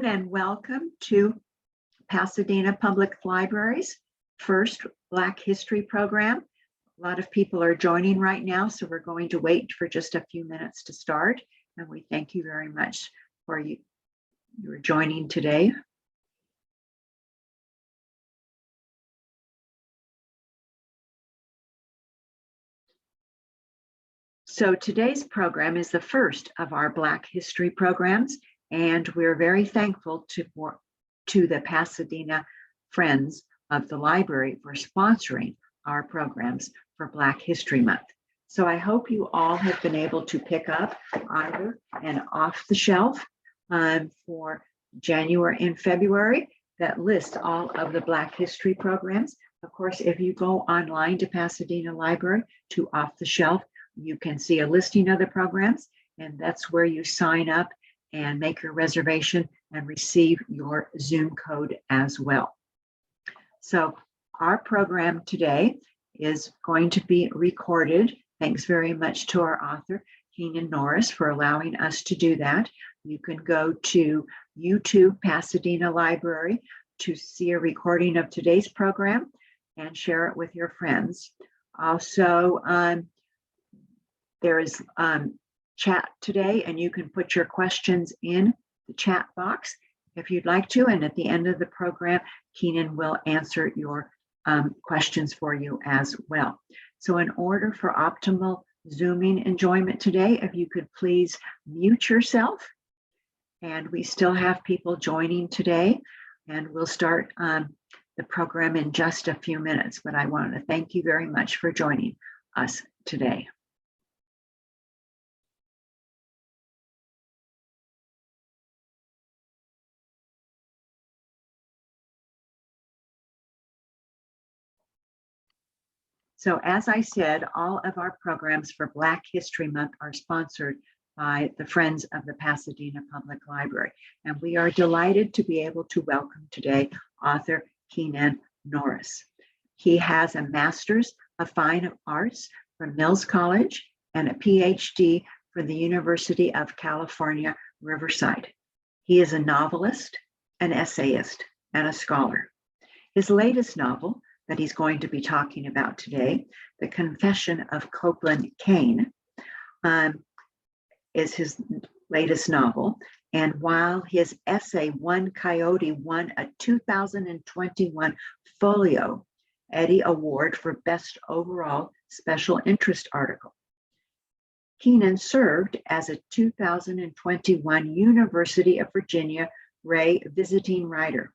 And welcome to Pasadena Public Library's first Black History program. A lot of people are joining right now, so we're going to wait for just a few minutes to start. And we thank you very much for you joining today. So today's program is the first of our Black History programs, and we're very thankful to the Pasadena Friends of the Library for sponsoring our programs for Black History Month. So I hope you all have been able to pick up either an off-the-shelf for January and February that lists all of the Black History programs. Of course, if you go online to Pasadena Library to off-the-shelf, you can see a listing of the programs, and that's where you sign up and make your reservation and receive your Zoom code as well. So our program today is going to be recorded. Thanks very much to our author, Keenan Norris, for allowing us to do that. You can go to YouTube Pasadena Library to see a recording of today's program and share it with your friends. Also, there is chat today, and you can put your questions in the chat box if you'd like to. And at the end of the program, Keenan will answer your questions for you as well. So in order for optimal Zooming enjoyment today, if you could please mute yourself. And we still have people joining today, and we'll start the program in just a few minutes. But I want to thank you very much for joining us today. So as I said, all of our programs for Black History Month are sponsored by the Friends of the Pasadena Public Library. And we are delighted to be able to welcome today author Keenan Norris. He has a Master's of Fine Arts from Mills College and a PhD from the University of California, Riverside. He is a novelist, an essayist, and a scholar. His latest novel that he's going to be talking about today, The Confession of Copeland Cane, is his latest novel. And while his essay, One Coyote, won a 2021 Folio Eddy Award for Best Overall Special Interest Article, Keenan served as a 2021 University of Virginia Ray Visiting Writer.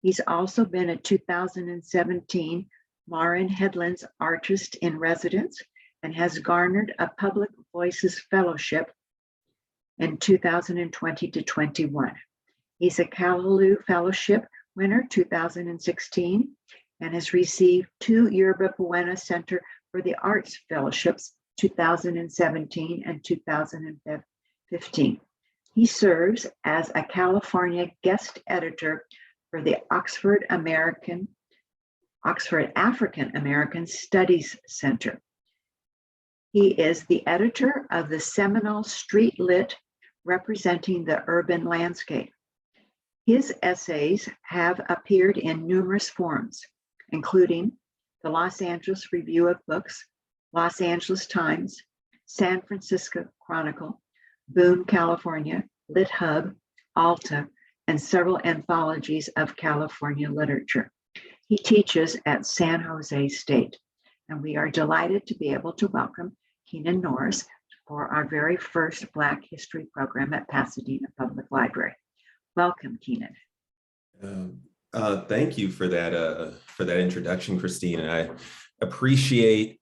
He's also been a 2017 Marin Headlands Artist in Residence and has garnered a Public Voices Fellowship in 2020 to 21. He's a Callaloo Fellowship winner 2016 and has received 2 Yerba Buena Center for the Arts Fellowships 2017 and 2015. He serves as a California guest editor for the Oxford African American Studies Center. He is the editor of the seminal Street Lit, Representing the Urban Landscape. His essays have appeared in numerous forms, including the Los Angeles Review of Books, Los Angeles Times, San Francisco Chronicle, Boone, California, Lit Hub, Alta, and several anthologies of California literature. He teaches at San Jose State, and we are delighted to be able to welcome Keenan Norris for our very first Black History program at Pasadena Public Library. Welcome, Keenan. Thank you for that introduction, Christine. I appreciate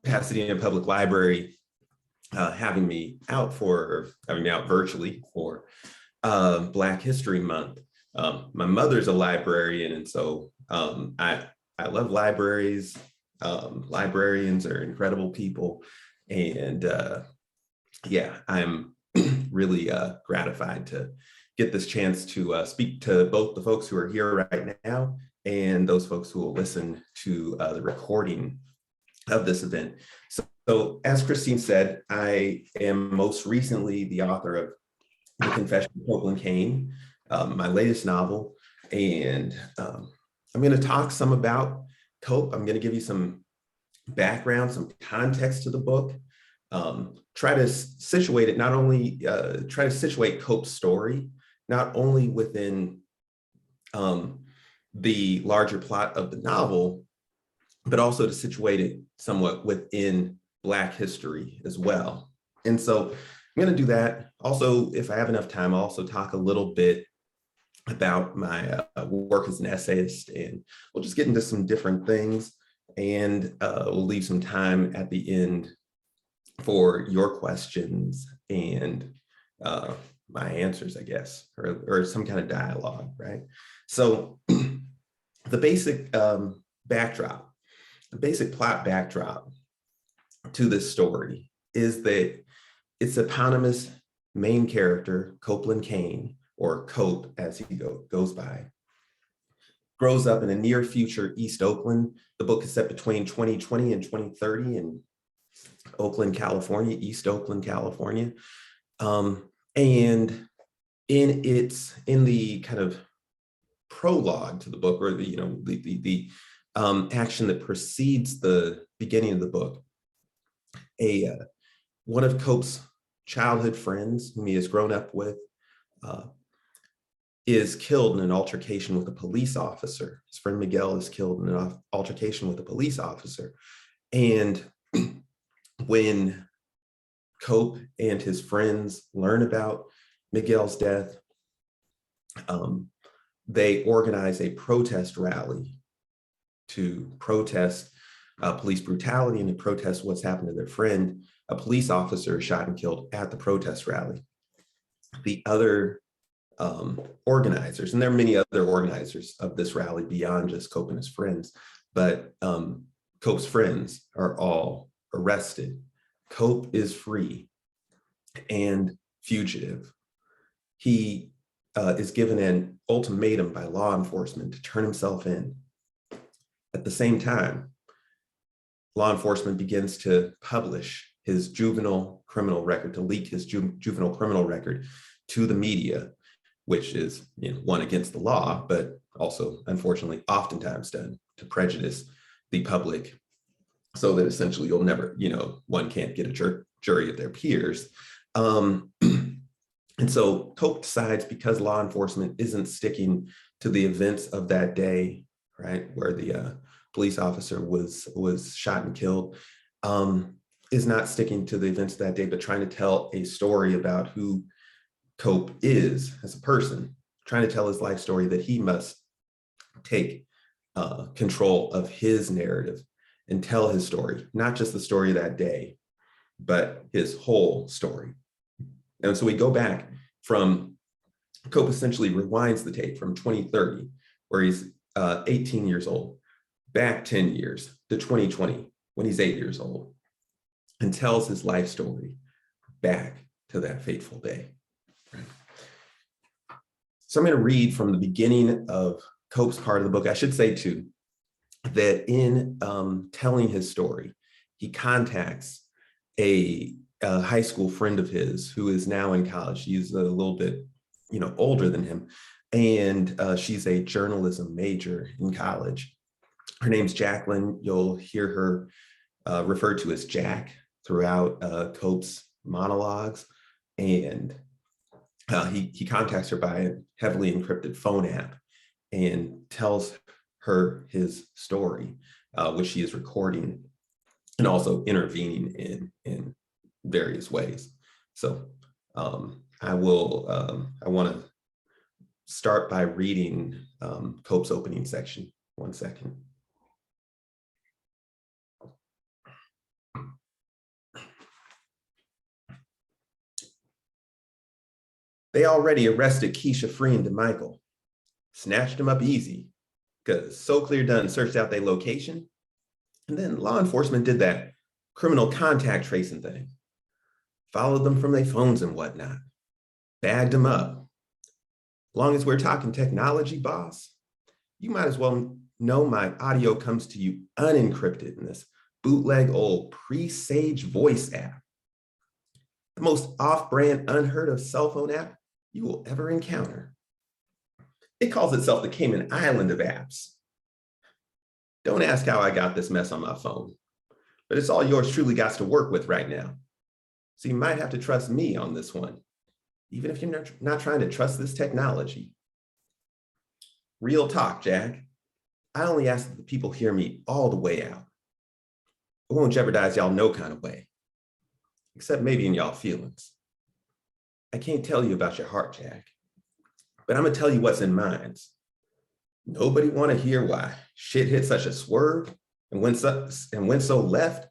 Pasadena Public Library having me out virtually for Black History Month. My mother's a librarian, and so I love libraries. Librarians are incredible people, and yeah, I'm really gratified to get this chance to speak to both the folks who are here right now and those folks who will listen to the recording of this event. So as Christine said, I am most recently the author of The Confession of Copeland Cane, my latest novel. And I'm going to talk some about Cope. I'm going to give you some background, some context to the book. Try to situate it, not only try to situate Cope's story, not only within the larger plot of the novel, but also to situate it somewhat within Black history as well. And so I'm going to do that. Also, if I have enough time, I'll also talk a little bit about my work as an essayist, and we'll just get into some different things, and we'll leave some time at the end for your questions and my answers, I guess, or some kind of dialogue, right? So the basic backdrop, the basic plot backdrop to this story is that its eponymous main character, Copeland Cane, or Cope as he goes by, grows up in a near future East Oakland. The book is set between 2020 and 2030 in Oakland, California, East Oakland, California. And in the kind of prologue to the book, or the action that precedes the beginning of the book, one of Cope's childhood friends, whom he has grown up with, is killed in an altercation with a police officer. His friend Miguel is killed in an altercation with a police officer. And when Cope and his friends learn about Miguel's death, they organize a protest rally to protest police brutality and to protest what's happened to their friend. A police officer is shot and killed at the protest rally. The other organizers, and there are many other organizers of this rally beyond just Cope and his friends, but Cope's friends are all arrested. Cope is free and fugitive. He is given an ultimatum by law enforcement to turn himself in. At the same time, law enforcement begins to publish his juvenile criminal record, to leak his juvenile criminal record to the media, which is, one, against the law, but also, unfortunately, oftentimes done to prejudice the public, so that essentially you'll never, one can't get a jury of their peers. And so Cope decides, because law enforcement isn't sticking to the events of that day, right, where the police officer was shot and killed, is not sticking to the events of that day, but trying to tell a story about who Cope is as a person, trying to tell his life story, that he must take control of his narrative and tell his story, not just the story of that day, but his whole story. And so we go back from, Cope essentially rewinds the tape from 2030, where he's 18 years old, back 10 years to 2020, when he's 8 years old, and tells his life story back to that fateful day. Right. So I'm going to read from the beginning of Cope's part of the book. I should say, too, that in telling his story, he contacts a high school friend of his who is now in college. She's a little bit, older than him, and she's a journalism major in college. Her name's Jacqueline. You'll hear her referred to as Jack throughout Cope's monologues, and he contacts her by a heavily encrypted phone app and tells her his story, which she is recording and also intervening in various ways. So I want to start by reading Cope's opening section. 1 second. They already arrested Keisha Free and DeMichael, snatched them up easy, because So Clear done searched out their location, and then law enforcement did that criminal contact tracing thing, followed them from their phones and whatnot, bagged them up. Long as we're talking technology, boss, you might as well know my audio comes to you unencrypted in this bootleg old Presage voice app. The most off-brand, unheard of cell phone app you will ever encounter. It calls itself the Cayman Island of apps. Don't ask how I got this mess on my phone, but it's all yours truly got to work with right now. So you might have to trust me on this one, even if you're not trying to trust this technology. Real talk, Jack. I only ask that the people hear me all the way out. It won't jeopardize y'all no kind of way, except maybe in y'all feelings. I can't tell you about your heart, Jack, but I'm gonna tell you what's in mine. Nobody wanna hear why shit hit such a swerve and went so left,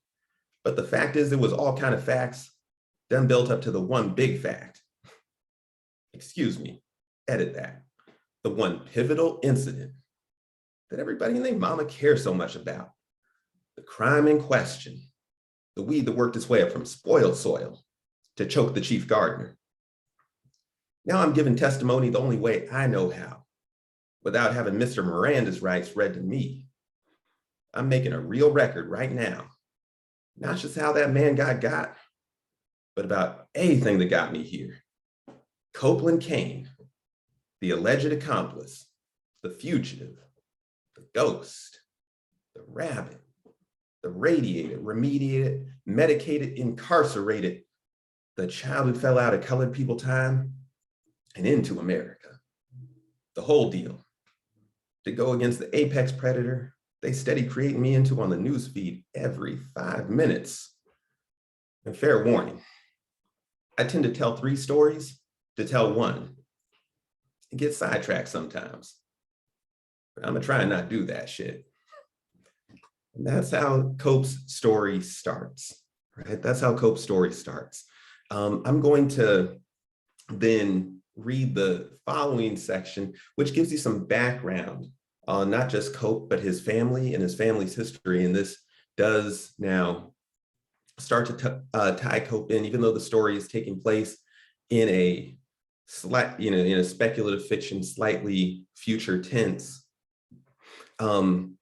but the fact is it was all kind of facts then built up to the one big fact. Excuse me, edit that. The one pivotal incident that everybody and their mama cares so much about. The crime in question, the weed that worked its way up from spoiled soil to choke the chief gardener. Now I'm giving testimony the only way I know how, without having Mr. Miranda's rights read to me. I'm making a real record right now, not just how that man got, but about anything that got me here. Copeland Cane, the alleged accomplice, the fugitive, the ghost, the rabbit, the radiated, remediated, medicated, incarcerated, the child who fell out of colored people time and into America. The whole deal. To go against the apex predator they steady creating me into on the news feed every 5 minutes. And fair warning, I tend to tell 3 stories to tell one and get sidetracked sometimes. But I'm gonna try and not do that shit. And that's how Cope's story starts, right? That's how Cope's story starts. I'm going to then read the following section, which gives you some background on not just Cope, but his family and his family's history. And this does now start to tie Cope in, even though the story is taking place in a in a speculative fiction, slightly future tense.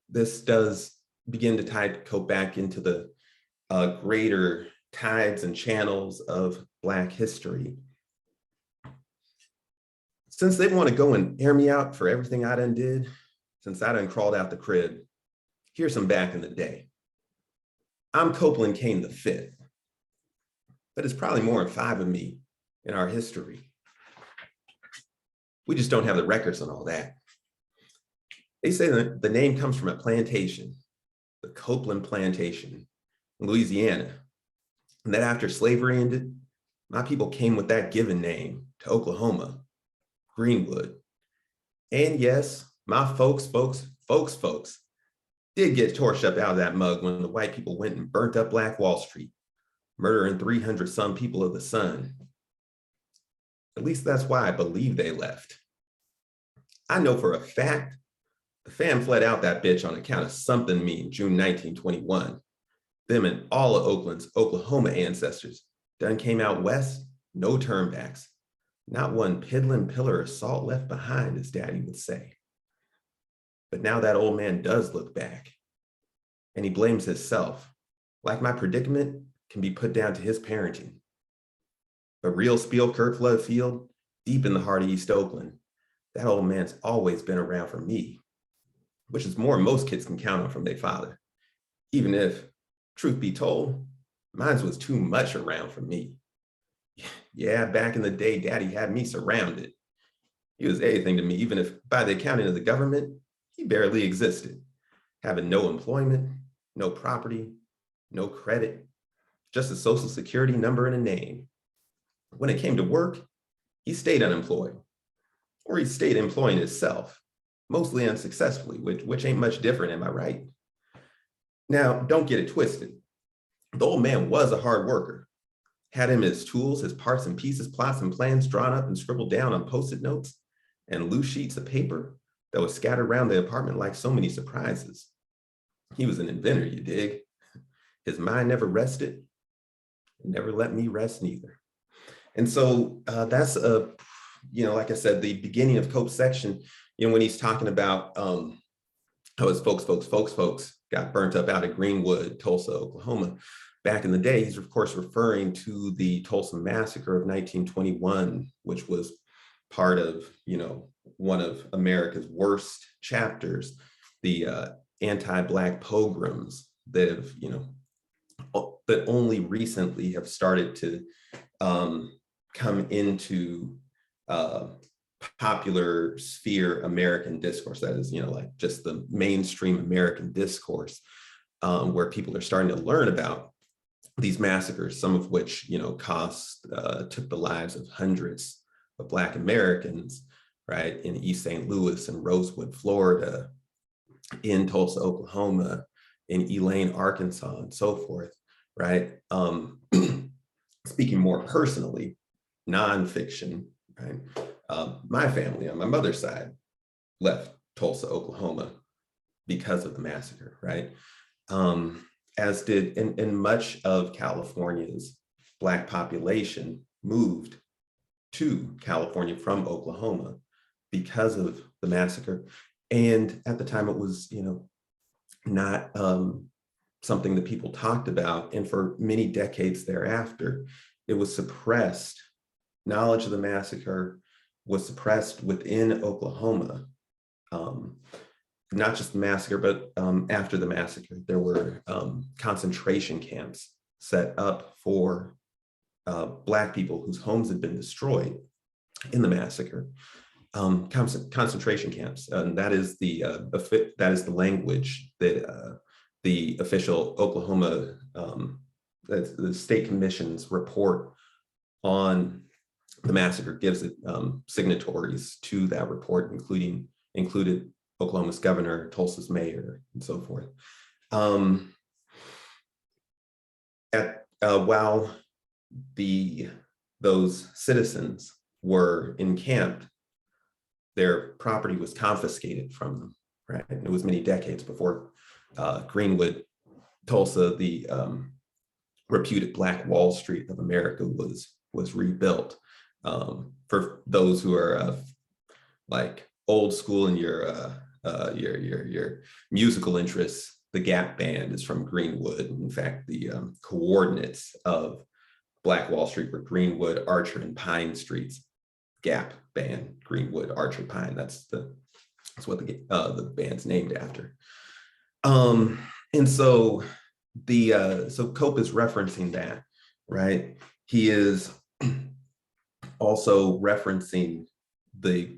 This does begin to tie Cope back into the greater tides and channels of Black history. Since they want to go and air me out for everything I done did, since I done crawled out the crib, here's some back in the day. I'm Copeland Cane the Fifth, but it's probably more than 5 of me in our history. We just don't have the records on all that. They say that the name comes from a plantation, the Copeland Plantation in Louisiana, and that after slavery ended, my people came with that given name to Oklahoma, Greenwood. And yes, my folks did get torched up out of that mug when the white people went and burnt up Black Wall Street, murdering 300 some people of the sun. At least that's why I believe they left. I know for a fact the fam fled out that bitch on account of something mean June 1921. Them and all of Oakland's Oklahoma ancestors done came out west, no turnbacks. Not one piddling pillar of salt left behind, as Daddy would say. But now that old man does look back, and he blames himself, like my predicament can be put down to his parenting. But real Spielkirk Love Field, deep in the heart of East Oakland, that old man's always been around for me, which is more than most kids can count on from their father. Even if, truth be told, mine was too much around for me. Yeah, back in the day, Daddy had me surrounded. He was everything to me, even if by the accounting of the government, he barely existed, having no employment, no property, no credit, just a social security number and a name. When it came to work, he stayed unemployed, or he stayed employing himself, mostly unsuccessfully, which ain't much different, am I right? Now, don't get it twisted. The old man was a hard worker, had him his tools, his parts and pieces, plots and plans drawn up and scribbled down on Post-it notes and loose sheets of paper that was scattered around the apartment like so many surprises. He was an inventor, you dig? His mind never rested, and never let me rest neither. And so that's like I said, the beginning of Cope's section, when he's talking about how his folks got burnt up out of Greenwood, Tulsa, Oklahoma. Back in the day, he's of course referring to the Tulsa Massacre of 1921, which was part of, one of America's worst chapters, the anti-Black pogroms that have, that only recently have started to come into popular sphere American discourse. That is, like just the mainstream American discourse, where people are starting to learn about these massacres, some of which, took the lives of hundreds of Black Americans, right, in East St. Louis and Rosewood, Florida, in Tulsa, Oklahoma, in Elaine, Arkansas, and so forth, right? Speaking more personally, nonfiction, right? My family on my mother's side left Tulsa, Oklahoma because of the massacre, right? As did, in much of California's Black population moved to California from Oklahoma because of the massacre. And at the time it was, not something that people talked about. And for many decades thereafter, it was suppressed. Knowledge of the massacre was suppressed within Oklahoma. Not just the massacre, but after the massacre, there were concentration camps set up for Black people whose homes had been destroyed in the massacre. Concentration camps, and that is the language that the official Oklahoma, the state commission's report on the massacre gives it signatories to that report, included Oklahoma's governor, Tulsa's mayor, and so forth. While those citizens were encamped, their property was confiscated from them, right? And it was many decades before Greenwood, Tulsa, the reputed Black Wall Street of America, was rebuilt. For those who are like old school in your musical interests, the Gap Band is from Greenwood. In fact, the coordinates of Black Wall Street were Greenwood, Archer, and Pine Streets. Gap Band, Greenwood, Archer, Pine. That's what the band's named after. And so so Cope is referencing that, right? He is also referencing the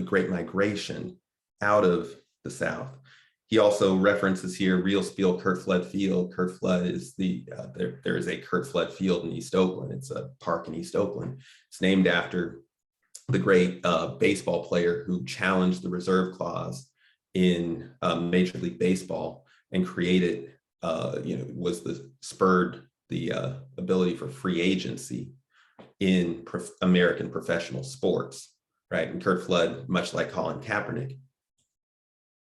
Great Migration out of the South. He also references here Real Spiel Kurt Flood Field. Kurt Flood is there is a Kurt Flood Field in East Oakland. It's a park in East Oakland. It's named after the great baseball player who challenged the reserve clause in Major League Baseball and created, spurred the ability for free agency in American professional sports, right? And Kurt Flood, much like Colin Kaepernick,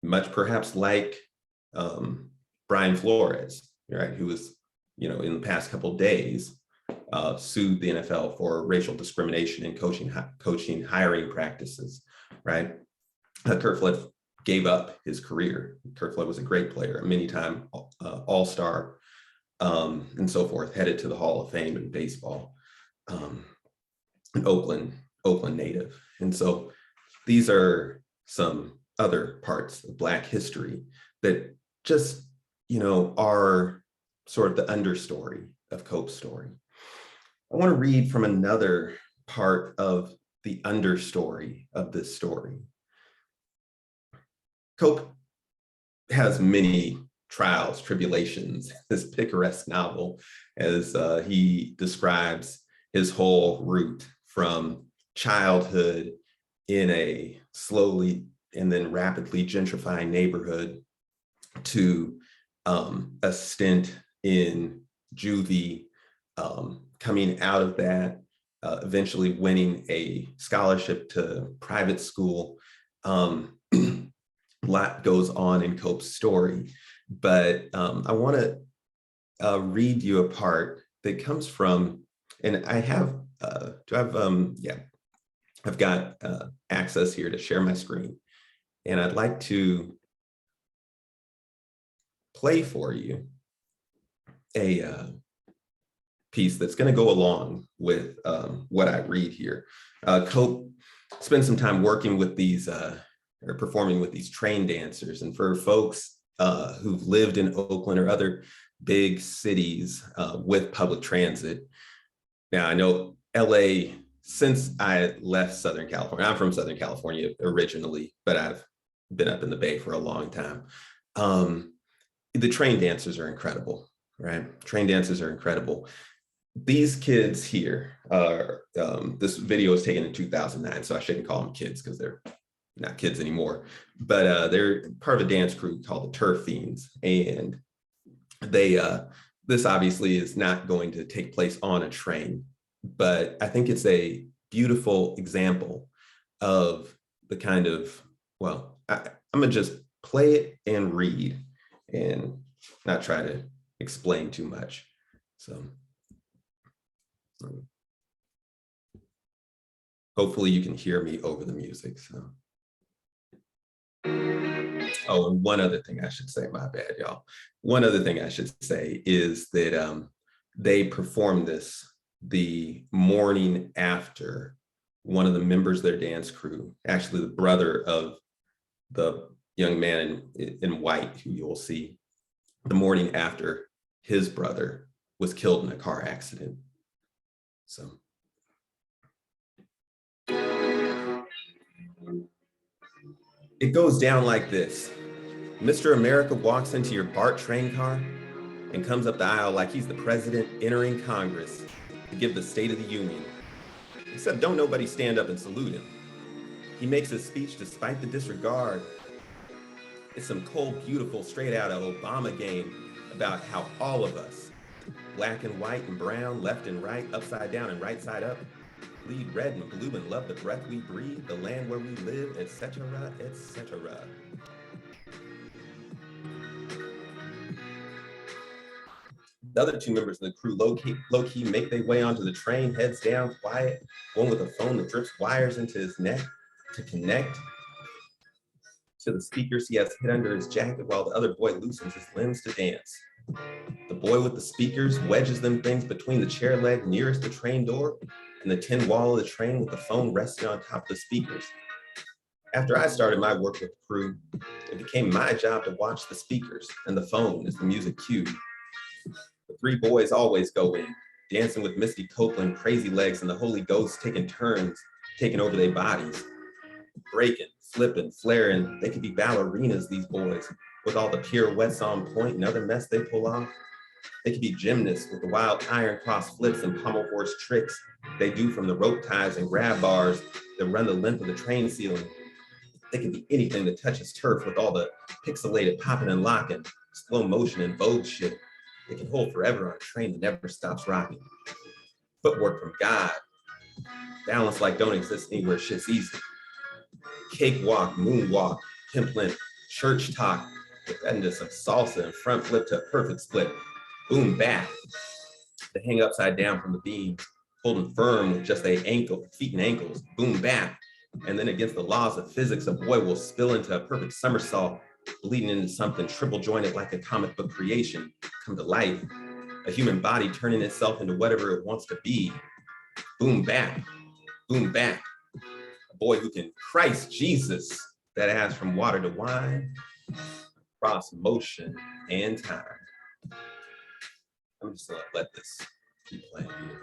much perhaps like Brian Flores, right, who was, in the past couple of days, sued the NFL for racial discrimination in coaching hiring practices, right? Kurt Flood gave up his career. Kurt Flood was a great player, a many-time all-star, and so forth, headed to the Hall of Fame in baseball, an Oakland native. And so these are some other parts of Black history that just, are sort of the understory of Cope's story. I want to read from another part of the understory of this story. Cope has many trials, tribulations, this picaresque novel, as he describes his whole route from childhood in a slowly and then rapidly gentrifying neighborhood to a stint in juvie, coming out of that, eventually winning a scholarship to private school. A lot goes on in Cope's story, but I want to read you a part that comes from, and I have, I've got access here to share my screen, and I'd like to play for you a piece that's going to go along with what I read here. Cope spend some time working with these or performing with these train dancers. And for folks who've lived in Oakland or other big cities with public transit, now I know LA, since I left Southern California, I'm from Southern California originally, but I've been up in the Bay for a long time. The train dancers are incredible, right? Train dancers are incredible. These kids here are, this video was taken in 2009, so I shouldn't call them kids because they're not kids anymore, but they're part of a dance crew called the Turf Fiends. And they, this obviously is not going to take place on a train, but I think it's a beautiful example of the kind of, well, I'm gonna just play it and read and not try to explain too much. So hopefully you can hear me over the music. So, oh, and one other thing I should say, my bad, y'all. One other thing I should say is that they performed this the morning after one of the members of their dance crew, actually the brother of the young man in white, who you'll see, the morning after his brother was killed in a car accident. So. It goes down like this. Mr. America walks into your BART train car and comes up the aisle like he's the president entering Congress to give the State of the Union. Except don't nobody stand up and salute him. He makes his speech despite the disregard. It's some cold, beautiful, straight out of Obama game about how all of us, black and white and brown, left and right, upside down and right side up, bleed red and blue and love the breath we breathe, the land where we live, etc., etc. The other two members of the crew low-key make their way onto the train, heads down, quiet, one with a phone that drips wires into his neck to connect to the speakers he has hid under his jacket, while the other boy loosens his limbs to dance. The boy with the speakers wedges them things between the chair leg nearest the train door and the tin wall of the train, with the phone resting on top of the speakers. After I started my work with the crew, it became my job to watch the speakers and the phone as the music cued. The three boys always go in, dancing with Misty Copeland, Crazy Legs, and the Holy Ghost, taking turns, taking over their bodies, breaking, flipping, flaring. They could be ballerinas, these boys, with all the pirouettes on point and other mess they pull off. They could be gymnasts with the wild iron cross flips and pommel horse tricks they do from the rope ties and grab bars that run the length of the train ceiling. They could be anything that touches turf with all the pixelated popping and locking, slow motion and Vogue shit. They can hold forever on a train that never stops rocking. Footwork from God. Balance like don't exist anywhere, shit's easy. Cakewalk, moonwalk, pimpling, church talk, with into some salsa and front flip to a perfect split. Boom, back. They hang upside down from the beam, holding firm with just their feet and ankles. Boom, back. And then against the laws of physics, a boy will spill into a perfect somersault, bleeding into something triple jointed like a comic book creation, come to life. A human body turning itself into whatever it wants to be. Boom, back. Boom, back. A boy who can, Christ Jesus, that ass from water to wine, cross motion and time. I'm just gonna let this keep playing here.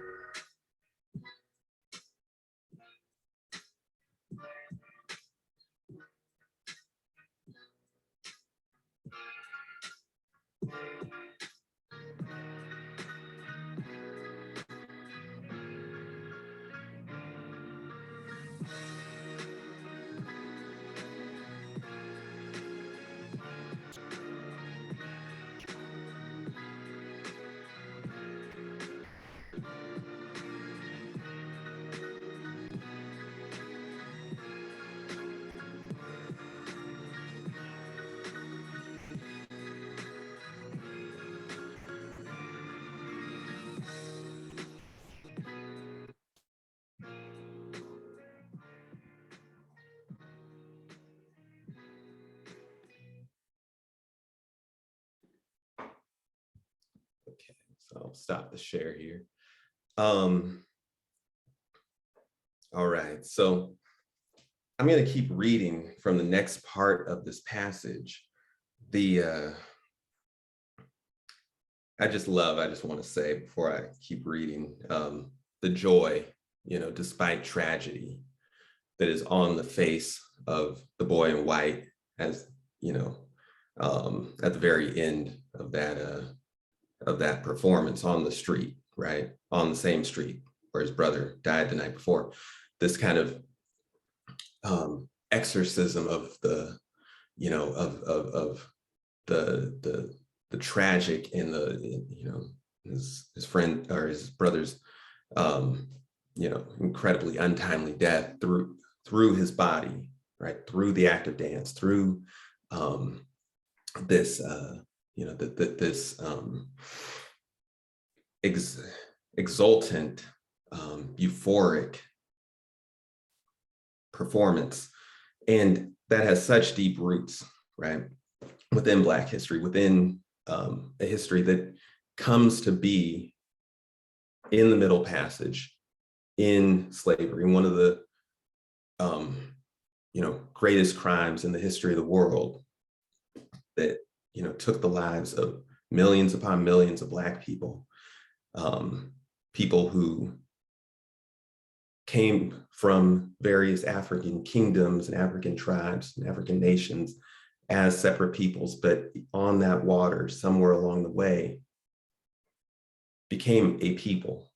Okay, so I'll stop the share here. All right, so I'm going to keep reading from the next part of this passage. I just want to say before I keep reading, the joy, despite tragedy, that is on the face of the boy in white, as at the very end of that performance on the street, right? On the same street where his brother died the night before. This kind of exorcism of the, of the tragic in his friend or his brother's, incredibly untimely death through his body, right? Through the act of dance, through this, this exultant, euphoric performance. And that has such deep roots, right? Within Black history, within a history that comes to be in the Middle Passage, in slavery, one of the greatest crimes in the history of the world that took the lives of millions upon millions of Black people, people who came from various African kingdoms and African tribes and African nations as separate peoples, but on that water, somewhere along the way, became a people,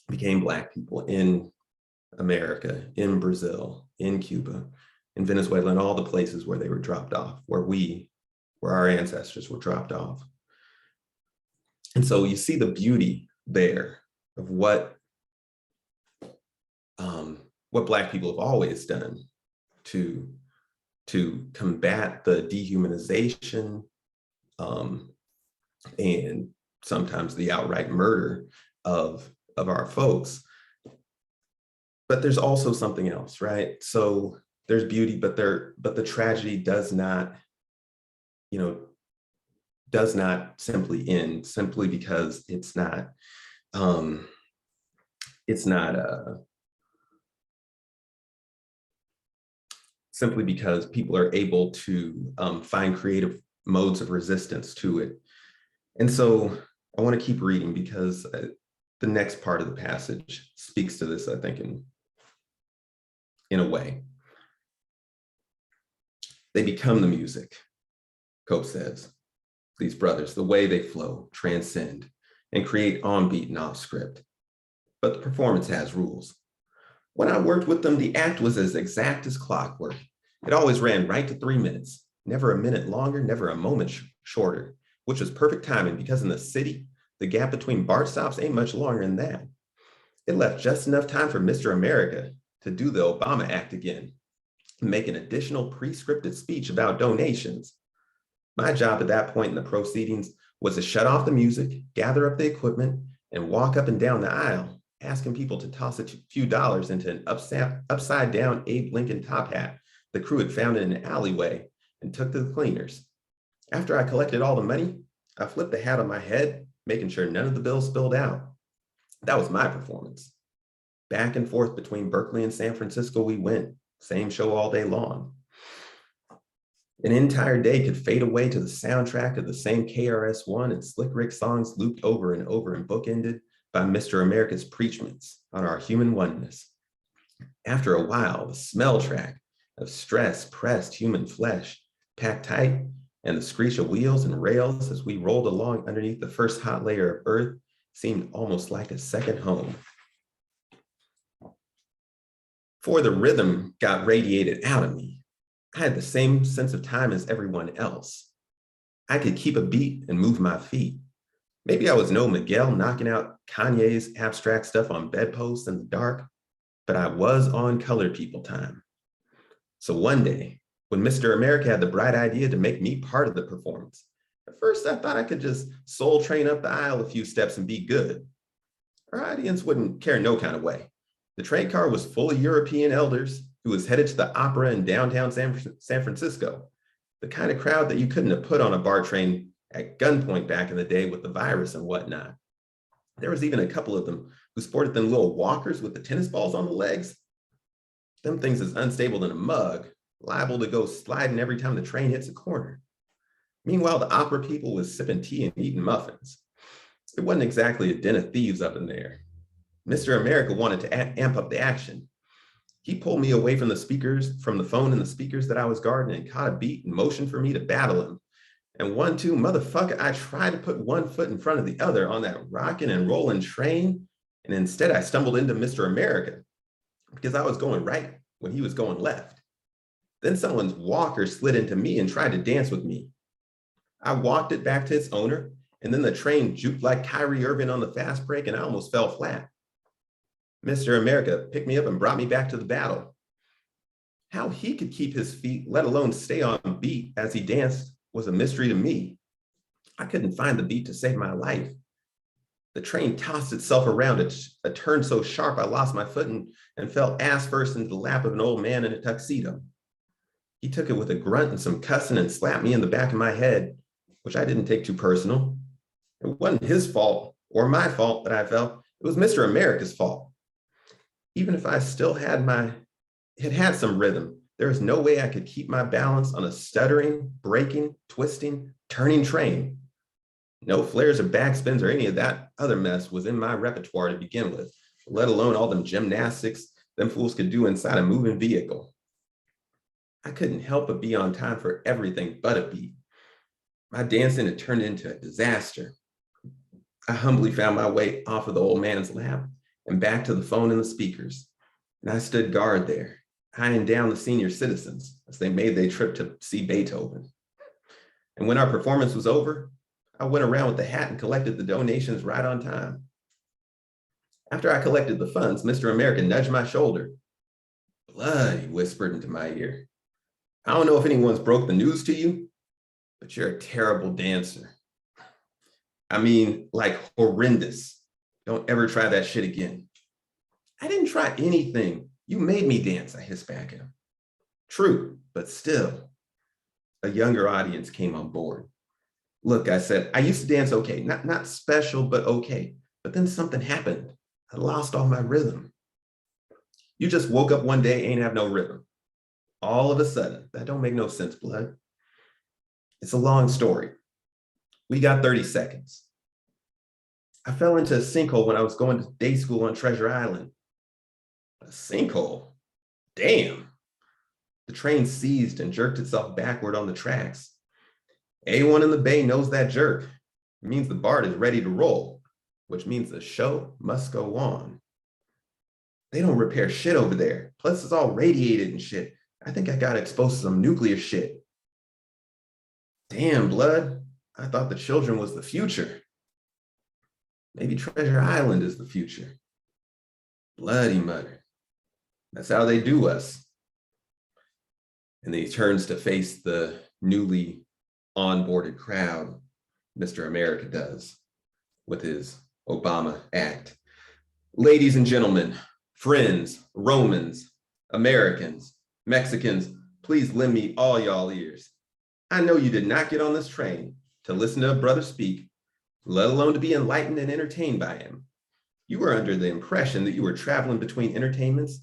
became Black people in America, in Brazil, in Cuba, in Venezuela, and all the places where they were dropped off, where our ancestors were dropped off. And so you see the beauty there of what Black people have always done to combat the dehumanization and sometimes the outright murder of our folks. But there's also something else, right? So there's beauty, but the tragedy does not simply end simply because it's not simply because people are able to find creative modes of resistance to it. And so I want to keep reading because the next part of the passage speaks to this, I think, in a way. They become the music, Cope says. These brothers, the way they flow, transcend, and create on beat and off script. But the performance has rules. When I worked with them, the act was as exact as clockwork. It always ran right to 3 minutes, never a minute longer, never a moment shorter, which was perfect timing because in the city, the gap between BART stops ain't much longer than that. It left just enough time for Mr. America to do the Obama act again, make an additional pre-scripted speech about donations. My job at that point in the proceedings was to shut off the music, gather up the equipment, and walk up and down the aisle, asking people to toss a few dollars into an upside down Abe Lincoln top hat the crew had found in an alleyway and took to the cleaners. After I collected all the money, I flipped the hat on my head, making sure none of the bills spilled out. That was my performance. Back and forth between Berkeley and San Francisco we went, same show all day long. An entire day could fade away to the soundtrack of the same KRS-One and Slick Rick songs looped over and over and bookended by Mr. America's preachments on our human oneness. After a while, the smell track of stress-pressed human flesh packed tight and the screech of wheels and rails as we rolled along underneath the first hot layer of earth seemed almost like a second home. For the rhythm got radiated out of me, I had the same sense of time as everyone else. I could keep a beat and move my feet. Maybe I was no Miguel knocking out Kanye's abstract stuff on bedposts in the dark, but I was on colored people time. So one day, when Mr. America had the bright idea to make me part of the performance, at first I thought I could just soul train up the aisle a few steps and be good. Our audience wouldn't care no kind of way. The train car was full of European elders who was headed to the opera in downtown San Francisco, the kind of crowd that you couldn't have put on a BART train at gunpoint back in the day with the virus and whatnot. There was even a couple of them who sported them little walkers with the tennis balls on the legs. Them things is unstable than a mug, liable to go sliding every time the train hits a corner. Meanwhile, the opera people was sipping tea and eating muffins. It wasn't exactly a den of thieves up in there. Mr. America wanted to amp up the action. He pulled me away from the speakers, from the phone and the speakers that I was guarding, and caught a beat and motioned for me to battle him. And 1, 2, motherfucker, I tried to put one foot in front of the other on that rocking and rolling train. And instead I stumbled into Mr. America because I was going right when he was going left. Then someone's walker slid into me and tried to dance with me. I walked it back to its owner, and then the train juked like Kyrie Irving on the fast break, and I almost fell flat. Mr. America picked me up and brought me back to the battle. How he could keep his feet, let alone stay on beat as he danced, was a mystery to me. I couldn't find the beat to save my life. The train tossed itself around a turn so sharp I lost my footing and fell ass first into the lap of an old man in a tuxedo. He took it with a grunt and some cussing and slapped me in the back of my head, which I didn't take too personal. It wasn't his fault or my fault that I fell. It was Mr. America's fault. Even if I still had some rhythm, there was no way I could keep my balance on a stuttering, breaking, twisting, turning train. No flares or backspins or any of that other mess was in my repertoire to begin with, let alone all them gymnastics them fools could do inside a moving vehicle. I couldn't help but be on time for everything but a beat. My dancing had turned into a disaster. I humbly found my way off of the old man's lap and back to the phone and the speakers. And I stood guard there, eyeing down the senior citizens as they made their trip to see Beethoven. And when our performance was over, I went around with the hat and collected the donations right on time. After I collected the funds, Mr. America nudged my shoulder. "Blood," he whispered into my ear. "I don't know if anyone's broke the news to you, but you're a terrible dancer. I mean, like horrendous. Don't ever try that shit again." "I didn't try anything. You made me dance," I hissed back at him. "True, but still." A younger audience came on board. "Look," I said, "I used to dance okay, not special, but okay. But then something happened. I lost all my rhythm." "You just woke up one day, ain't have no rhythm. All of a sudden. That don't make no sense, blood." "It's a long story. We got 30 seconds. I fell into a sinkhole when I was going to day school on Treasure Island." "A sinkhole? Damn." The train seized and jerked itself backward on the tracks. Anyone in the bay knows that jerk. It means the BART is ready to roll, which means the show must go on. They don't repair shit over there. Plus it's all radiated and shit. I think I got exposed to some nuclear shit. Damn, blood. I thought the children was the future. Maybe Treasure Island is the future. Blood, he muttered. That's how they do us. And then he turns to face the newly onboarded crowd, Mr. America does, with his Obama act. "Ladies and gentlemen, friends, Romans, Americans, Mexicans, please lend me all y'all ears. I know you did not get on this train to listen to a brother speak, let alone to be enlightened and entertained by him. You were under the impression that you were traveling between entertainments,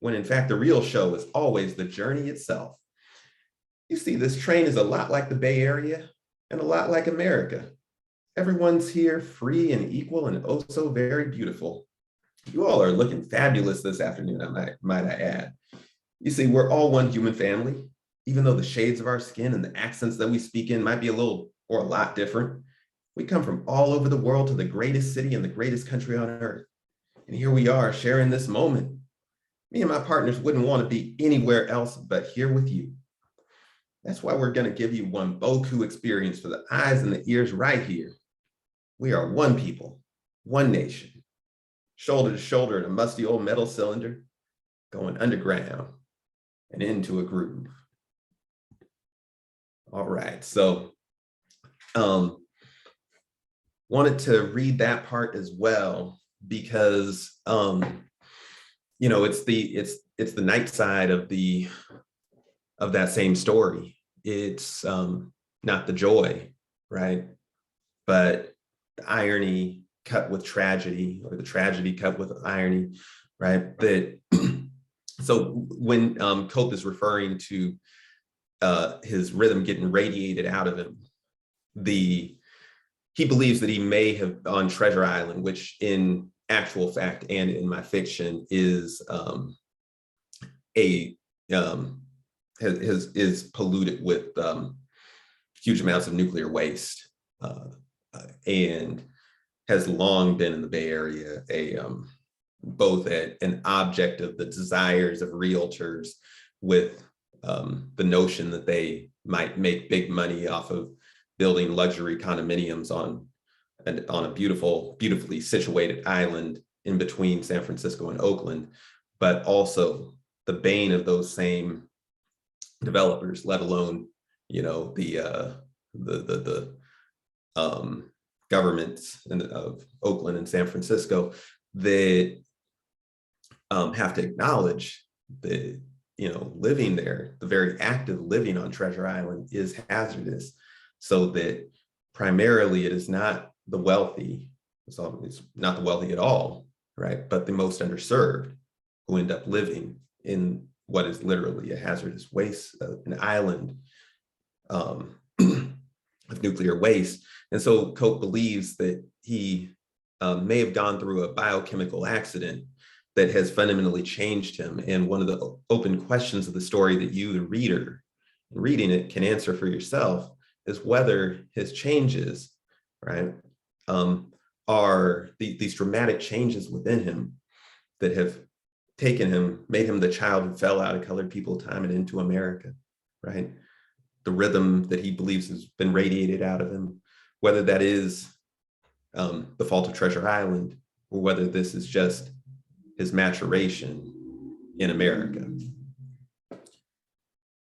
when in fact the real show is always the journey itself. You see, this train is a lot like the Bay Area and a lot like America. Everyone's here free and equal and oh so very beautiful. You all are looking fabulous this afternoon, might I add. You see, we're all one human family, even though the shades of our skin and the accents that we speak in might be a little or a lot different. We come from all over the world to the greatest city and the greatest country on earth. And here we are sharing this moment. Me and my partners wouldn't want to be anywhere else but here with you. That's why we're going to give you one Boku experience for the eyes and the ears right here. We are one people, one nation, shoulder to shoulder in a musty old metal cylinder, going underground and into a groove." All right, so wanted to read that part as well because it's the night side of that same story. It's not the joy, right? But the irony cut with tragedy, or the tragedy cut with irony, right? That So when Cope is referring to his rhythm getting radiated out of him, he believes that he may have on Treasure Island, which in actual fact and in my fiction is is polluted with huge amounts of nuclear waste, and has long been in the Bay Area both an object of the desires of realtors, with the notion that they might make big money off of building luxury condominiums on a beautifully situated island in between San Francisco and Oakland, but also the bane of those same developers, let alone, you know, the governments of Oakland and San Francisco, that have to acknowledge that, you know, living there, the very act of living on Treasure Island is hazardous, so that primarily it is not the wealthy, it's not the wealthy at all, right, but the most underserved who end up living in what is literally a hazardous waste, an island of nuclear waste. And so Cope believes that he may have gone through a biochemical accident that has fundamentally changed him. And one of the open questions of the story that you, the reader, reading it, can answer for yourself is whether his changes, right, are these dramatic changes within him that have made him the child who fell out of colored people time and into America, right? The rhythm that he believes has been radiated out of him, whether that is the fault of Treasure Island, or whether this is just his maturation in America.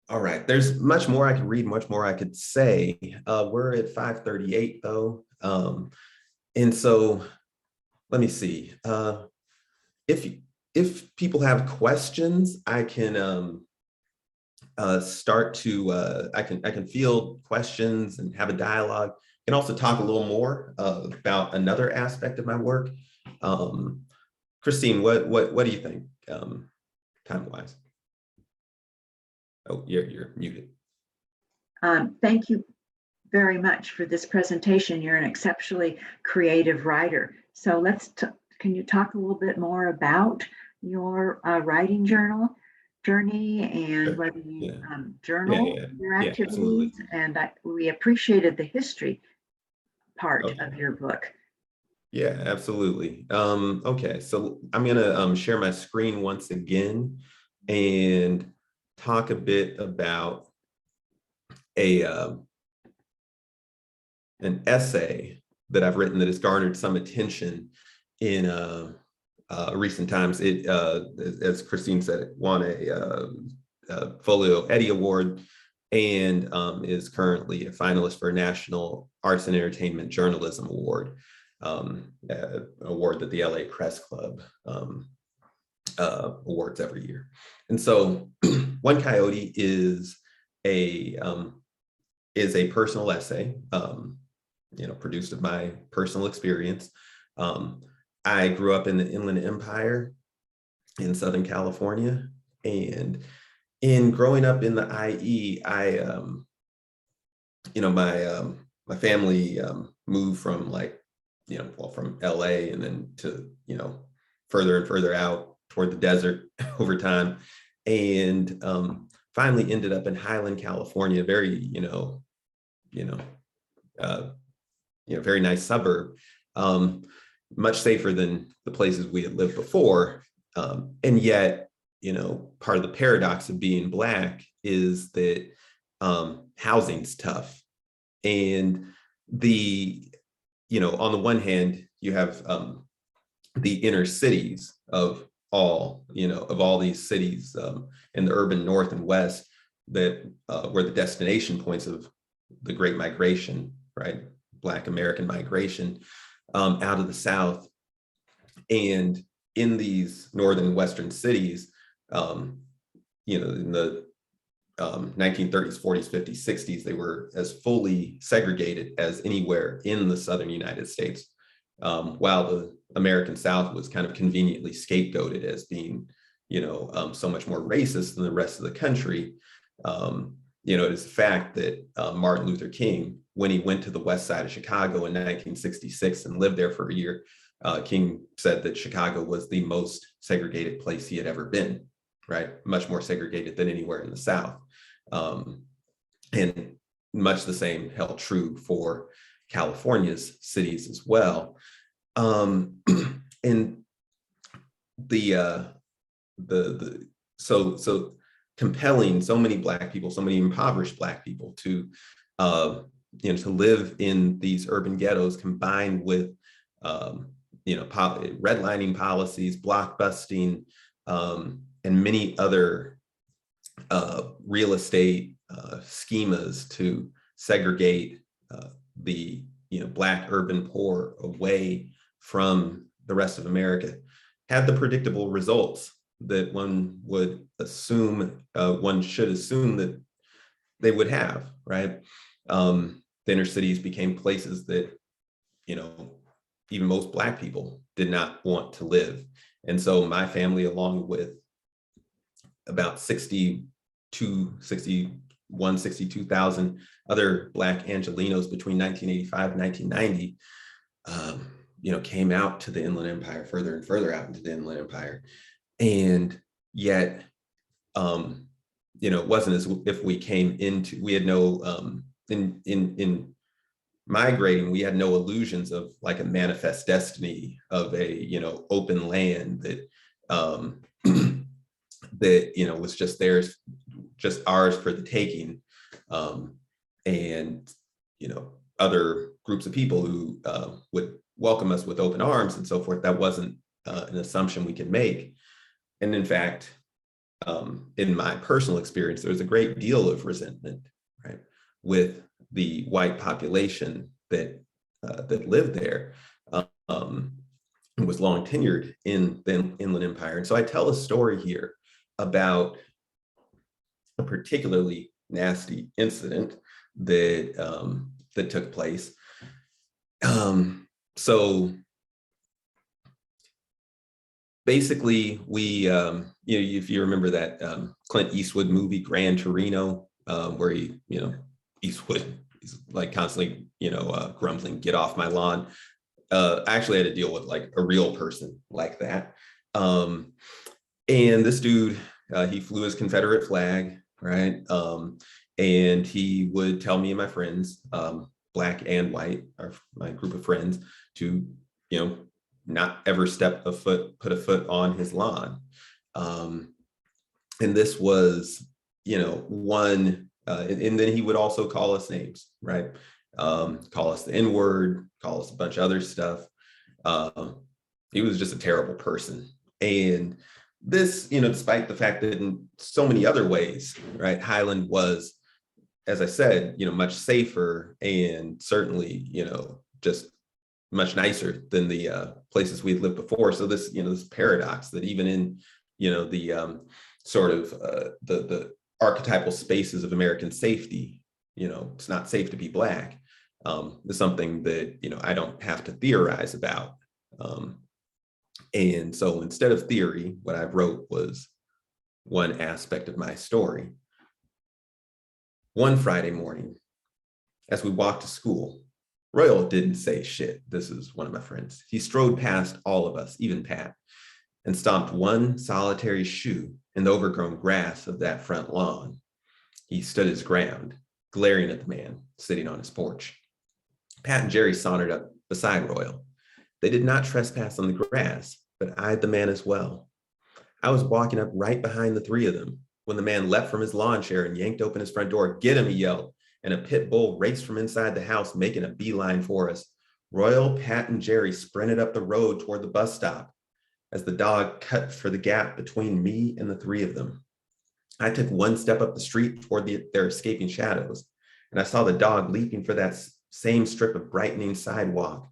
All right, there's much more I could read, much more I could say. We're at 5:38 though. And so let me see. If people have questions, I can start to, I can field questions and have a dialogue. I can also talk a little more about another aspect of my work. Christine, what do you think, time-wise? Oh, you're muted. Thank you very much for this presentation. You're an exceptionally creative writer. So can you talk a little bit more about your writing journey and whether you journal your activities? And we appreciated the history part of your book. Yeah, absolutely. Okay, so I'm gonna share my screen once again and talk a bit about an essay that I've written that has garnered some attention in recent times. It, as Christine said, it won a Folio Eddy Award and is currently a finalist for a National Arts and Entertainment Journalism Award, award that the LA Press Club awards every year. And so One Coyote is a personal essay, produced of my personal experience. I grew up in the Inland Empire in Southern California, and in growing up in the IE, my family moved from from LA and then to further and further out toward the desert over time, and finally ended up in Highland, California, very very nice suburb, much safer than the places we had lived before, and yet part of the paradox of being Black is that housing's tough, and on the one hand you have the inner cities of all these cities in the urban North and West that were the destination points of the Great Migration, right? Black American migration out of the South. And in these northern and western cities, in the 1930s, 40s, 50s, 60s, they were as fully segregated as anywhere in the Southern United States, while the American South was kind of conveniently scapegoated as being, so much more racist than the rest of the country. It is a fact that Martin Luther King, when he went to the west side of Chicago in 1966 and lived there for a year, King said that Chicago was the most segregated place he had ever been, right? Much more segregated than anywhere in the South. And much the same held true for California's cities as well. And so compelling so many Black people, so many impoverished Black people to live in these urban ghettos, combined with redlining policies, blockbusting, and many other real estate schemas to segregate the Black urban poor away from the rest of America, had the predictable results that one would assume, one should assume that they would have, right? The inner cities became places that, even most Black people did not want to live. And so my family, along with about 62,000 other Black Angelenos between 1985 and 1990, came out to the Inland Empire, further and further out into the Inland Empire. And yet, it wasn't as if we had no, in migrating, we had no illusions of like a manifest destiny of a, open land that, that, was just theirs, just ours for the taking. And, other groups of people who would welcome us with open arms and so forth. That wasn't an assumption we could make. And in fact, in my personal experience, there was a great deal of resentment, right, with the white population that lived there, and was long tenured in the Inland Empire. And so I tell a story here about a particularly nasty incident that that took place. So basically, we, if you remember that Clint Eastwood movie, Gran Torino, where Eastwood is like constantly, grumbling, "Get off my lawn." I actually had to deal with like a real person like that. And this dude, he flew his Confederate flag, right? And he would tell me and my friends, Black and white, my group of friends, to, not ever put a foot on his lawn. And this was, one, and then he would also call us names, right? Call us the N-word, call us a bunch of other stuff. He was just a terrible person. And this, despite the fact that in so many other ways, right, Highland was, as I said, much safer and certainly, just much nicer than the places we'd lived before. So this, this paradox that even in, the sort of the archetypal spaces of American safety, it's not safe to be Black, is something that, I don't have to theorize about. And so instead of theory, what I wrote was one aspect of my story. One Friday morning, as we walked to school, Royal didn't say shit. This is one of my friends. He strode past all of us, even Pat, and stomped one solitary shoe in the overgrown grass of that front lawn. He stood his ground, glaring at the man sitting on his porch. Pat and Jerry sauntered up beside Royal. They did not trespass on the grass, but eyed the man as well. I was walking up right behind the three of them when the man leapt from his lawn chair and yanked open his front door. "Get him," he yelled, and a pit bull raced from inside the house, making a beeline for us. Royal, Pat, and Jerry sprinted up the road toward the bus stop as the dog cut for the gap between me and the three of them. I took one step up the street toward their escaping shadows, and I saw the dog leaping for that same strip of brightening sidewalk.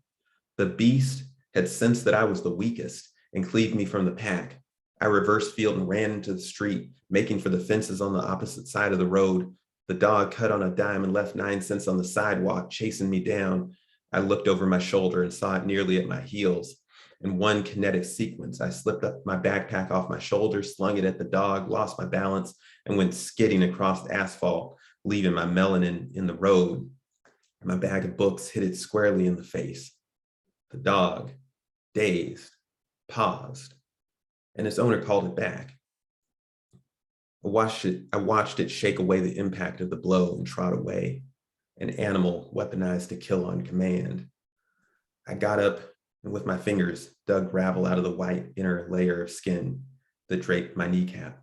The beast had sensed that I was the weakest and cleaved me from the pack. I reversed field and ran into the street, making for the fences on the opposite side of the road. The dog cut on a dime and left 9 cents on the sidewalk, chasing me down. I looked over my shoulder and saw it nearly at my heels. in one kinetic sequence. I slipped up my backpack off my shoulders, slung it at the dog, lost my balance, and went skidding across the asphalt, leaving my melanin in the road. My bag of books hit it squarely in the face. The dog, dazed, paused, and its owner called it back. I watched it shake away the impact of the blow and trot away, an animal weaponized to kill on command. I got up and with my fingers dug gravel out of the white inner layer of skin that draped my kneecap.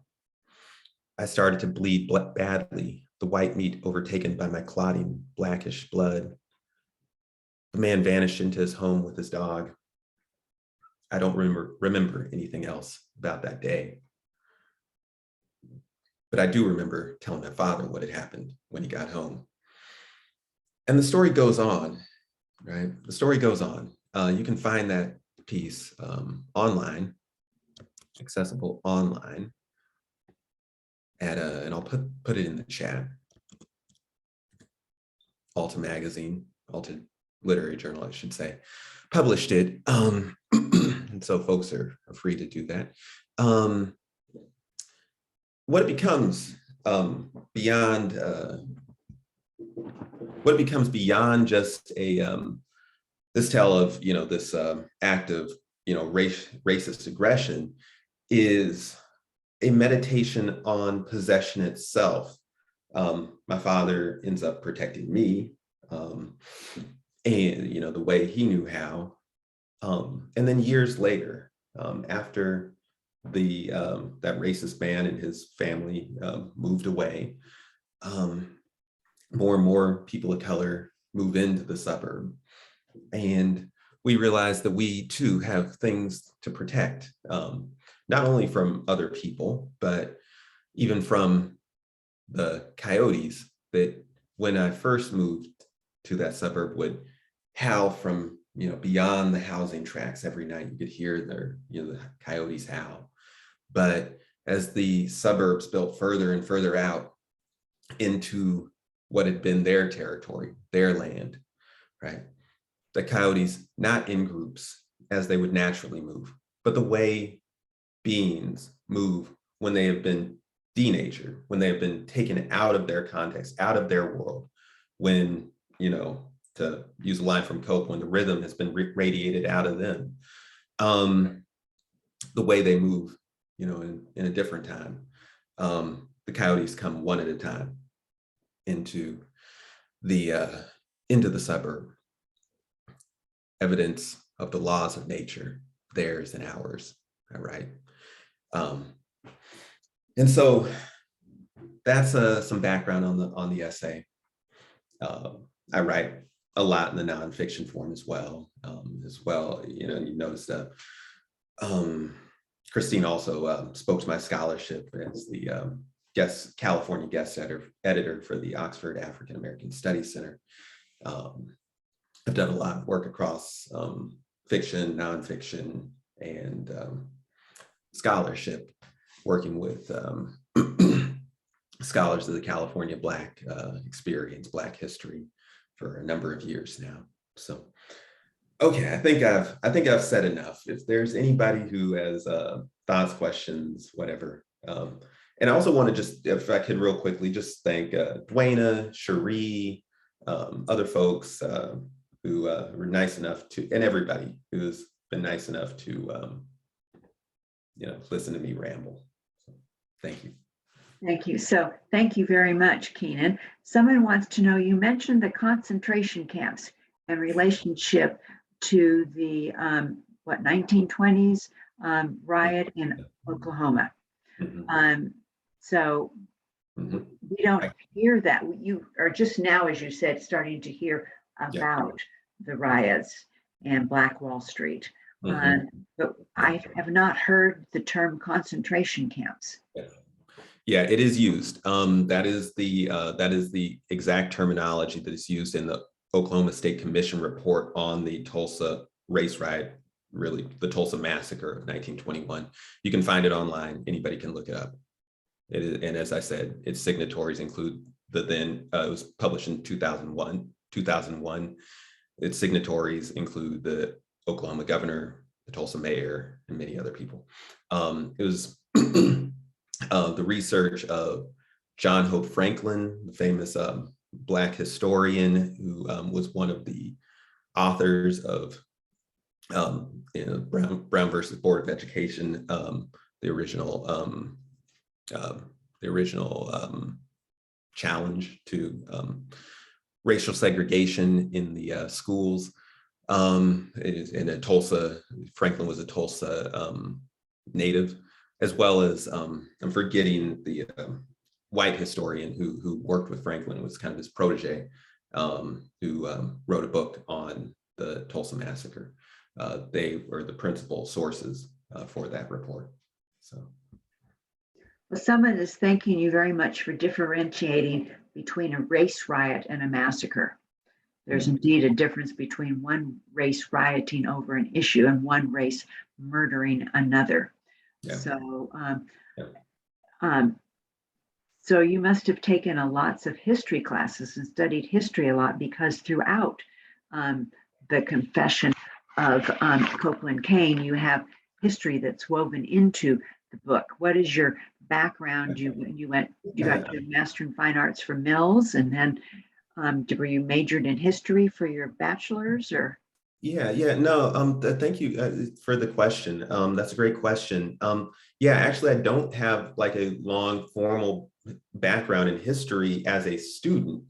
I started to bleed badly, the white meat overtaken by my clotting, blackish blood. The man vanished into his home with his dog. I don't remember anything else about that day. But I do remember telling my father what had happened when he got home. And the story goes on, right? The story goes on. You can find that piece online, accessible online, and I'll put it in the chat. Alta Magazine, Alta Literary Journal, I should say, published it. And so folks are free to do that. What it becomes beyond just a this tale of this act of racist aggression is a meditation on possession itself. My father ends up protecting me, and the way he knew how. And then years later, after that racist man and his family moved away, more and more people of color move into the suburb, and we realize that we too have things to protect, not only from other people, but even from the coyotes that when I first moved to that suburb would howl from beyond the housing tracts every night. You could hear the coyotes howl. But as the suburbs built further and further out into what had been their territory, their land, right? The coyotes, not in groups as they would naturally move, but the way beings move when they have been denatured, when they have been taken out of their context, out of their world, when, to use a line from Cope, when the rhythm has been radiated out of them, the way they move, in a different time. The coyotes come one at a time into the suburb. Evidence of the laws of nature, theirs and ours, all right? And so that's some background on the essay. I write a lot in the nonfiction form as well. You noticed Christine also spoke to my scholarship as the California guest editor for the Oxford African American Studies Center. I've done a lot of work across fiction, nonfiction, and scholarship, working with scholars of the California Black experience, Black history, for a number of years now. So, okay, I think I've said enough. If there's anybody who has thoughts, questions, whatever. And I also want to just, if I could real quickly, just thank Dwayna, Cherie, other folks who were nice enough to, and everybody who's been nice enough to, listen to me ramble. So, thank you. Thank you. So thank you very much, Keenan. Someone wants to know, you mentioned the concentration camps and relationship to the 1920s riot in Oklahoma. Mm-hmm. So we don't hear that. You are just now, as you said, starting to hear about the riots and Black Wall Street. But I have not heard the term concentration camps. Yeah, it is used. That is the exact terminology that is used in the Oklahoma State Commission report on the Tulsa race riot, really the Tulsa massacre of 1921. You can find it online. Anybody can look it up. And as I said, its signatories include it was published in 2001. Its signatories include the Oklahoma governor, the Tulsa mayor, and many other people. It was the research of John Hope Franklin, the famous Black historian who was one of the authors of Brown versus Board of Education, the original challenge to racial segregation in the schools. In Tulsa, Franklin was a Tulsa native, as well as I'm forgetting the white historian who worked with Franklin, was kind of his protege, who wrote a book on the Tulsa massacre. They were the principal sources for that report. So, well, someone is thanking you very much for differentiating between a race riot and a massacre. There's indeed a difference between one race rioting over an issue and one race murdering another. Yeah. So, so you must have taken lots of history classes and studied history a lot, because throughout the Confession of Copeland Cane, you have history that's woven into the book. What is your background? You got your Master in Fine Arts from Mills, and then were you majored in history for your bachelor's, or? No, thank you for the question. That's a great question. Actually, I don't have like a long formal background in history as a student,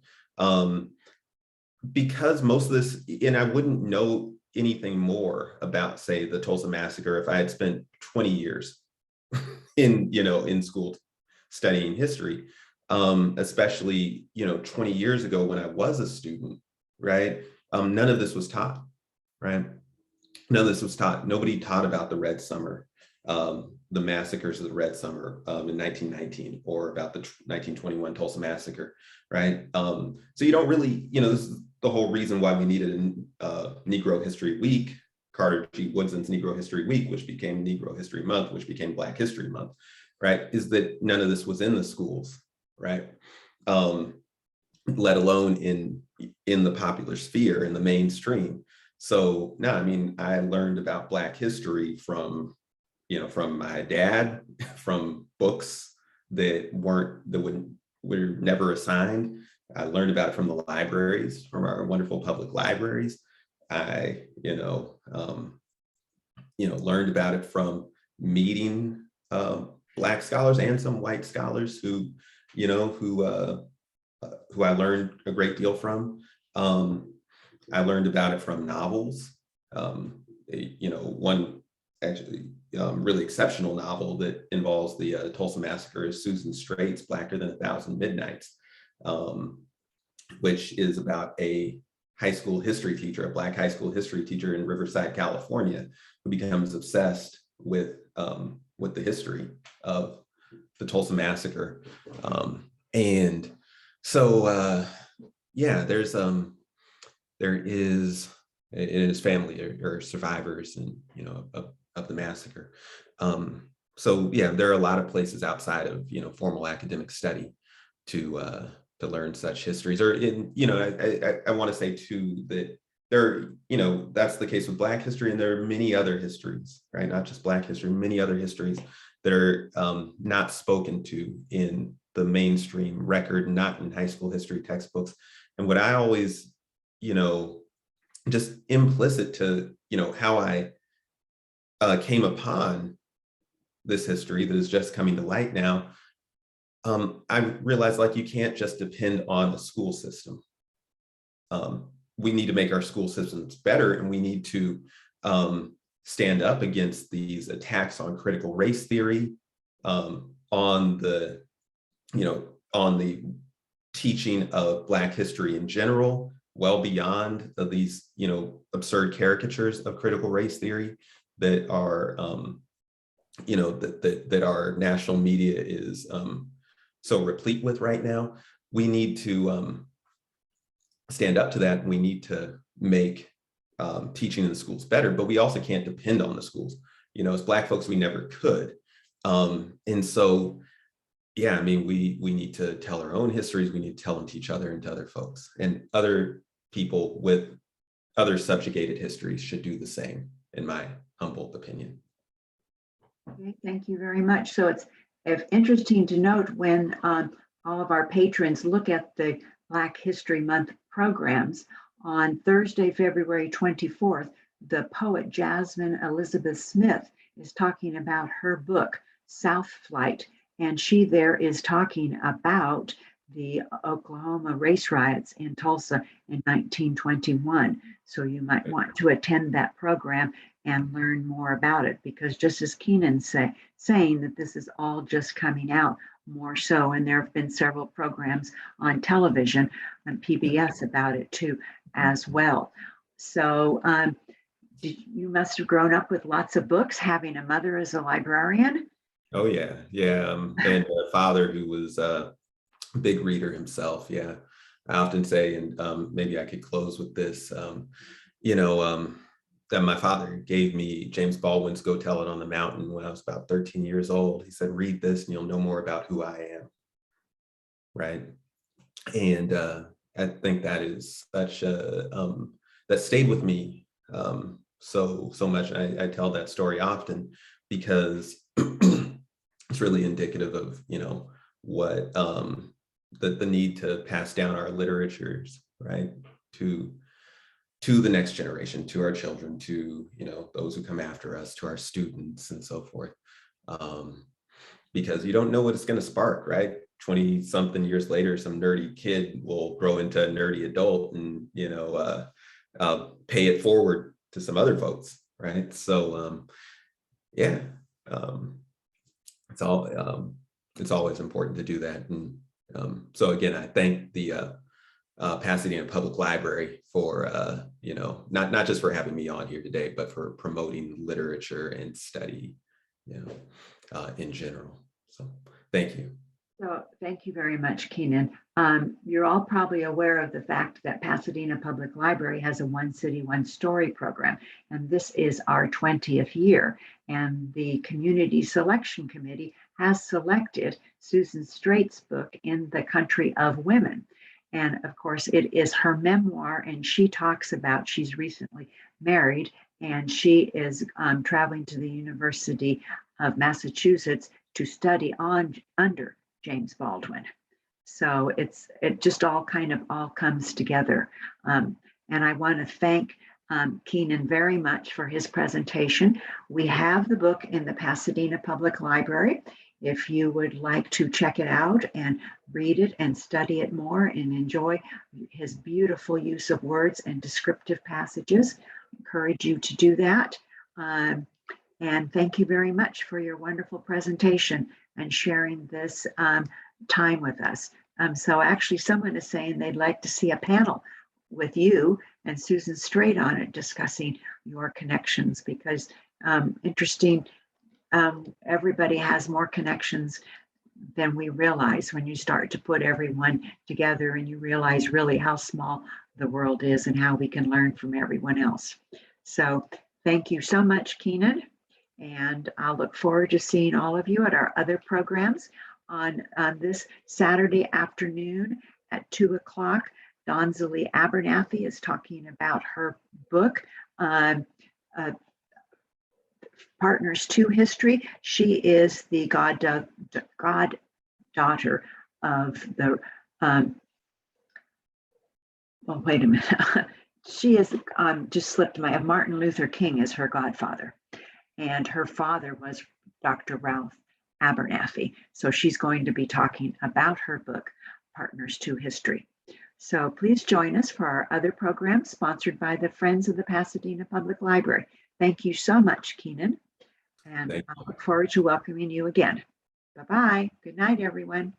because most of this, and I wouldn't know anything more about, say, the Tulsa massacre if I had spent 20 years in school studying history, especially 20 years ago when I was a student, right? None of this was taught, right? None of this was taught. Nobody taught about the Red Summer, the massacres of the Red Summer in 1919, or about the 1921 Tulsa massacre, right? So you don't really, this is the whole reason why we needed a Negro History Week, Carter G. Woodson's Negro History Week, which became Negro History Month, which became Black History Month, right? Is that none of this was in the schools, right? Let alone in the popular sphere, in the mainstream. So no, I mean, I learned about Black history from my dad, from books that were never assigned. I learned about it from the libraries, from our wonderful public libraries. I, learned about it from meeting Black scholars and some white scholars who I learned a great deal from. I learned about it from novels. One actually really exceptional novel that involves the Tulsa massacre is Susan Straight's Blacker Than a Thousand Midnights, which is about a high school history teacher, a Black high school history teacher in Riverside, California, who becomes obsessed with the history of the Tulsa massacre. And so, there is family or survivors and of the massacre. So there are a lot of places outside of formal academic study to learn such histories. Or I want to say too that there, that's the case with Black history, and there are many other histories, right? Not just Black history, many other histories that are not spoken to in the mainstream record, not in high school history textbooks. And what I always, just implicit to, how I came upon this history that is just coming to light now, I realized you can't just depend on the school system. We need to make our school systems better, and we need to stand up against these attacks on critical race theory, on the teaching of Black history in general, well beyond these, absurd caricatures of critical race theory that are, that our national media is so replete with right now. We need to stand up to that, and we need to make teaching in the schools better, but we also can't depend on the schools. As Black folks, we never could. And so, I mean, we need to tell our own histories. We need to tell them to each other and to other folks, and other people with other subjugated histories should do the same in my humble opinion. Okay, thank you very much. So it's interesting to note when all of our patrons look at the Black History Month programs. On Thursday, February 24th, the poet Jasmine Elizabeth Smith is talking about her book, South Flight, and she there is talking about the Oklahoma race riots in Tulsa in 1921. So you might want to attend that program and learn more about it, because just as Keenan saying that this is all just coming out more so, and there have been several programs on television and PBS about it too as well. So you must have grown up with lots of books, having a mother as a librarian. Oh yeah, yeah, and a father who was a big reader himself. Yeah, I often say, and maybe I could close with this, that my father gave me James Baldwin's Go Tell It on the Mountain when I was about 13 years old. He said, read this and you'll know more about who I am, right? And I think that is such a, that stayed with me so much. I tell that story often because it's really indicative of, what the need to pass down our literatures, right, to the next generation, to our children, to those who come after us, to our students and so forth, because you don't know what it's going to spark, right? 20 something years later, some nerdy kid will grow into a nerdy adult and pay it forward to some other folks, right? So yeah, it's always important to do that. And so again, I thank the Pasadena Public Library for not just for having me on here today, but for promoting literature and study in general. So thank you. So thank you very much, Keenan. You're all probably aware of the fact that Pasadena Public Library has a One City, One Story program, and this is our 20th year. And the Community Selection Committee has selected Susan Straight's book, In the Country of Women. And of course, it is her memoir, and she talks about, she's recently married, and she is traveling to the University of Massachusetts to study under James Baldwin. So it just all comes together. And I want to thank Keenan very much for his presentation. We have the book in the Pasadena Public Library. If you would like to check it out and read it and study it more and enjoy his beautiful use of words and descriptive passages, I encourage you to do that. And thank you very much for your wonderful presentation and sharing this time with us. So actually someone is saying they'd like to see a panel with you and Susan Straight on it, discussing your connections, because interesting, everybody has more connections than we realize when you start to put everyone together and you realize really how small the world is and how we can learn from everyone else. So thank you so much, Keenan. And I'll look forward to seeing all of you at our other programs on this Saturday afternoon at 2 o'clock. Donzeli Abernathy is talking about her book, Partners to History. She is the goddaughter of the, well, wait a minute. She is, just slipped my, Martin Luther King is her godfather. And her father was Dr. Ralph Abernathy. So she's going to be talking about her book, Partners to History. So please join us for our other programs sponsored by the Friends of the Pasadena Public Library. Thank you so much, Keenan. And I look forward to welcoming you again. Bye-bye. Good night, everyone.